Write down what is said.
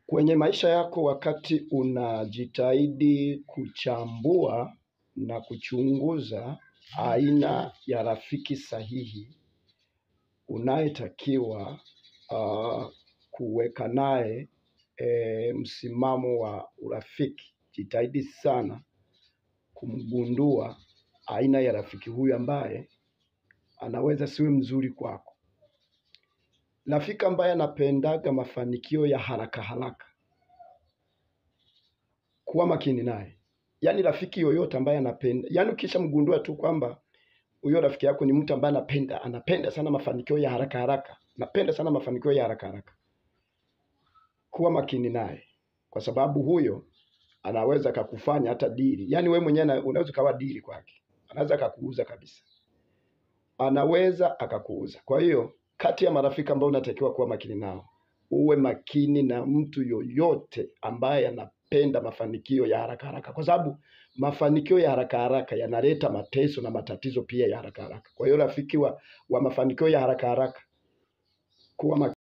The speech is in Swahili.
Kwenye maisha yako wakati unajitahidi kuchambua na kuchunguza aina ya rafiki sahihi unayetakiwa kuweka naye msimamo wa urafiki. Jitahidi sana kumgundua aina ya rafiki huyu ambaye anaweza siwe mzuri kwako. Rafiki ambaye anapendaga mafanikio ya haraka haraka, kuwa makini naye. Yaani rafiki yoyote ambaye anapenda, yaani ukisha mgundua tu kwamba huyo rafiki yako ni mtu ambaye anapenda sana mafanikio ya haraka haraka, anapenda sana mafanikio ya haraka haraka, kuwa makini naye, kwa sababu huyo anaweza akakufanya hata dili. Yaani wewe mwenyewe unaweza kawa dili kwake, anaweza akakuuza kabisa, anaweza akakuuza. Kwa hiyo kati ya marafiki ambao unatakiwa kuwa makini nao, uwe makini na mtu yoyote ambaye anapenda mafanikio ya haraka haraka, kwa sababu mafanikio ya haraka haraka yanaleta mateso na matatizo pia ya haraka haraka. Kwa hiyo rafiki wa mafanikio ya haraka haraka, kuwa makini.